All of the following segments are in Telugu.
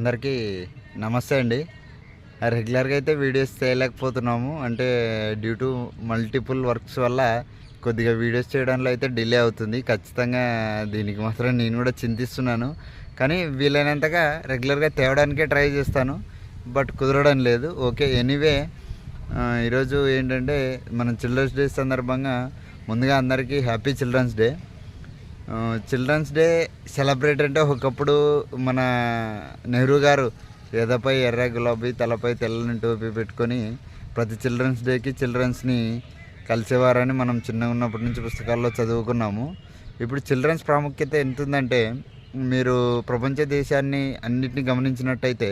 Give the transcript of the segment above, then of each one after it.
అందరికీ నమస్తే అండి. రెగ్యులర్గా అయితే వీడియోస్ చేయలేకపోతున్నాము. అంటే డ్యూ టు మల్టిపుల్ వర్క్స్ వల్ల కొద్దిగా వీడియోస్ చేయడంలో అయితే డిలే అవుతుంది. ఖచ్చితంగా దీనికి మాత్రం నేను కూడా చింతిస్తున్నాను. కానీ వీలైనంతగా రెగ్యులర్గా తేవడానికే ట్రై చేస్తాను, బట్ కుదరడం లేదు. ఓకే, ఎనీవే ఈరోజు ఏంటంటే మనం చిల్డ్రన్స్ డే సందర్భంగా ముందుగా అందరికీ happy children's day. Children's day celebrate అంటే ఒకప్పుడు మన నెహ్రూ గారు ఎదపై ఎర్ర గులాబీ తలపై తెల్లని టోపీ పెట్టుకొని ప్రతి చిల్డ్రన్స్ డేకి చిల్డ్రన్స్ని కలిసేవారని మనం చిన్నగా ఉన్నప్పటి నుంచి పుస్తకాల్లో చదువుకున్నాము. ఇప్పుడు చిల్డ్రన్స్ ప్రాముఖ్యత ఎంత ఉందంటే, మీరు ప్రపంచ దేశాన్ని అన్నిటిని గమనించినట్టయితే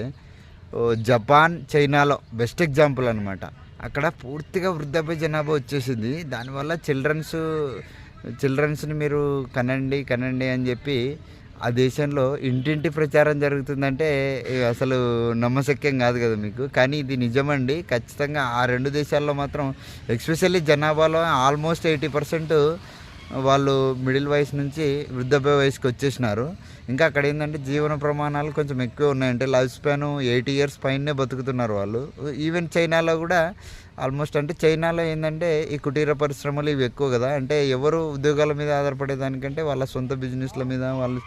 జపాన్, చైనాలో బెస్ట్ ఎగ్జాంపుల్ అనమాట. అక్కడ పూర్తిగా వృద్ధాప్య జనాభా వచ్చేసింది. దానివల్ల చిల్డ్రన్స్ని మీరు కనండి అని చెప్పి ఆ దేశంలో ఇంటింటి ప్రచారం జరుగుతుందంటే అసలు నమ్మశక్యం కాదు కదా మీకు. కానీ ఇది నిజమండి. ఖచ్చితంగా ఆ రెండు దేశాల్లో మాత్రం ఎస్పెషల్లీ జనాభాలో ఆల్మోస్ట్ 80% వాళ్ళు మిడిల్ వయసు నుంచి వృద్ధాప్య వయసుకి వచ్చేసినారు. ఇంకా అక్కడ ఏంటంటే జీవన ప్రమాణాలు కొంచెం ఎక్కువ ఉన్నాయంటే లైఫ్ స్పాన్ 80 years పైనే బతుకుతున్నారు వాళ్ళు. ఈవెన్ చైనాలో కూడా ఆల్మోస్ట్, అంటే చైనాలో ఏంటంటే ఈ కుటీర పరిశ్రమలు ఇవి ఎక్కువ కదా. అంటే ఎవరు ఉద్యోగాల మీద ఆధారపడేదానికంటే వాళ్ళ సొంత బిజినెస్ల మీద, వాళ్ళ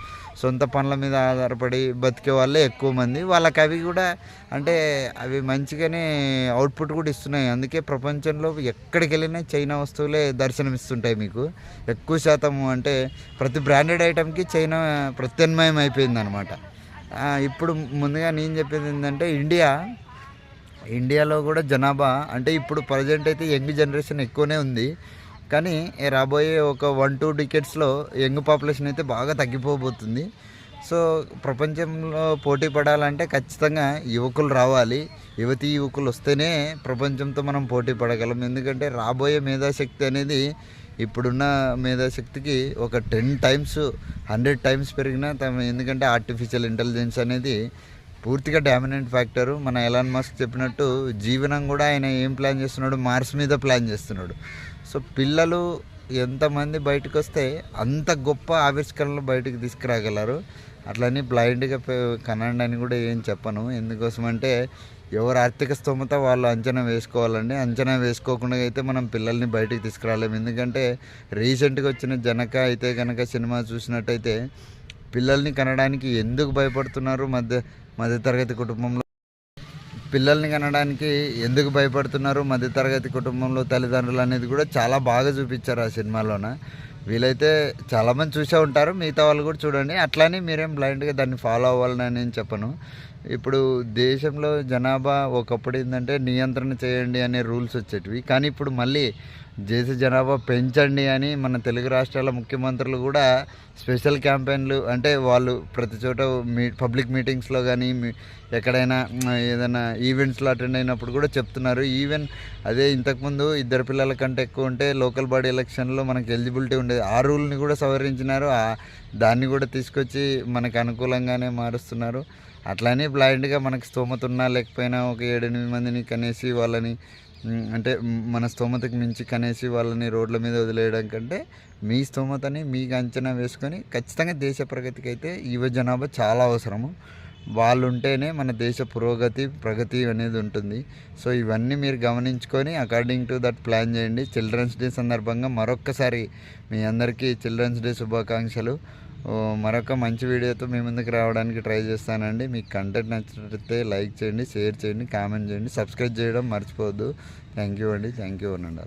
సొంత పనుల మీద ఆధారపడి బతికే వాళ్ళే ఎక్కువ మంది. వాళ్ళకి అవి కూడా అంటే అవి మంచిగానే అవుట్పుట్ కూడా ఇస్తున్నాయి. అందుకే ప్రపంచంలో ఎక్కడికి వెళ్ళినా చైనా వస్తువులే దర్శనమిస్తుంటాయి మీకు ఎక్కువ శాతం. అంటే ప్రతి బ్రాండెడ్ ఐటెంకి చైనా ప్రత్యామ్నాయం అయిపోయింది అనమాట. ఇప్పుడు ముందుగా నేను చెప్పేది ఏంటంటే ఇండియాలో కూడా జనాభా అంటే ఇప్పుడు ప్రజెంట్ అయితే యంగ్ జనరేషన్ ఎక్కువనే ఉంది. కానీ రాబోయే ఒక 1-2 decadesలో యంగ్ పాపులేషన్ అయితే బాగా తగ్గిపోబోతుంది. సో ప్రపంచంలో పోటీ పడాలంటే ఖచ్చితంగా యువకులు రావాలి. యువకులు వస్తేనే ప్రపంచంతో మనం పోటీ పడగలం. ఎందుకంటే రాబోయే మేధాశక్తి అనేది ఇప్పుడున్న మేధాశక్తికి ఒక 10 times 100 times పెరిగినా ఎందుకంటే ఆర్టిఫిషియల్ ఇంటెలిజెన్స్ అనేది పూర్తిగా డామినెంట్ ఫ్యాక్టరు. మన ఎలాన్ మస్క్ చెప్పినట్టు జీవనం కూడా ఆయన ఏం ప్లాన్ చేస్తున్నాడు, మార్స్ మీద ప్లాన్ చేస్తున్నాడు. సో పిల్లలు ఎంతమంది బయటకు వస్తే అంత గొప్ప ఆవిష్కరణలు బయటకు తీసుకురాగలరు. అట్లని బ్లైండ్గా కనండి అని కూడా ఏం చెప్పను. ఎందుకోసం అంటే ఎవరు ఆర్థిక స్తోమత వాళ్ళు అంచనా వేసుకోవాలండి. అంచనా వేసుకోకుండా అయితే మనం పిల్లల్ని బయటికి తీసుకురాలేము. ఎందుకంటే రీసెంట్గా వచ్చిన జనక అయితే కనుక సినిమా చూసినట్టయితే పిల్లల్ని కనడానికి ఎందుకు భయపడుతున్నారు, మధ్యతరగతి కుటుంబంలో పిల్లల్ని కనడానికి ఎందుకు భయపడుతున్నారు మధ్యతరగతి కుటుంబంలో తల్లిదండ్రులు అనేది కూడా చాలా బాగా చూపించారు ఆ సినిమాలోన. వీలైతే చాలామంది చూసే ఉంటారు, మిగతా వాళ్ళు కూడా చూడండి. అట్లానే మీరేం బ్లైండ్గా దాన్ని ఫాలో అవ్వాలని నేను చెప్పను. ఇప్పుడు దేశంలో జనాభా ఒకప్పుడు ఏంటంటే నియంత్రణ చేయండి అనే రూల్స్ వచ్చేటివి. కానీ ఇప్పుడు మళ్ళీ దేశ జనాభా పెంచండి అని మన తెలుగు రాష్ట్రాల ముఖ్యమంత్రులు కూడా స్పెషల్ క్యాంపెయిన్లు, అంటే వాళ్ళు ప్రతి చోట పబ్లిక్ మీటింగ్స్లో కానీ ఎక్కడైనా ఏదైనా ఈవెంట్స్లో అటెండ్ అయినప్పుడు కూడా చెప్తున్నారు. ఈవెన్ అదే ఇంతకుముందు 2 పిల్లల కంటే ఎక్కువ ఉంటే లోకల్ బాడీ ఎలక్షన్లో మనకు ఎలిజిబిలిటీ ఉండేది. ఆ రూల్ని కూడా సవరించినారు. దాన్ని కూడా తీసుకొచ్చి మనకు అనుకూలంగానే మారుస్తున్నారు. అట్లానే బ్లైండ్గా మనకు స్తోమత ఉన్నా లేకపోయినా ఒక 7-8 మందిని కనేసి వాళ్ళని, అంటే మన స్తోమతకి మించి కనేసి వాళ్ళని రోడ్ల మీద వదిలేయడం కంటే మీ స్తోమతని మీకు అంచనా వేసుకొని ఖచ్చితంగా దేశ ప్రగతికి అయితే యువ జనాభా చాలా అవసరము. వాళ్ళు ఉంటేనే మన దేశ ప్రగతి అనేది ఉంటుంది. సో ఇవన్నీ మీరు గమనించుకొని అకార్డింగ్ టు దట్ ప్లాన్ చేయండి. చిల్డ్రన్స్ డే సందర్భంగా మరొక్కసారి మీ అందరికీ చిల్డ్రన్స్ డే శుభాకాంక్షలు. మరొక మంచి వీడియోతో మీ ముందుకు రావడానికి ట్రై చేస్తానండి. మీకు కంటెంట్ నచ్చినట్లయితే లైక్ చేయండి, షేర్ చేయండి, కామెంట్ చేయండి, సబ్స్క్రైబ్ చేయడం మర్చిపోవద్దు. థ్యాంక్ యూ అండి. థ్యాంక్ యూ అనండి.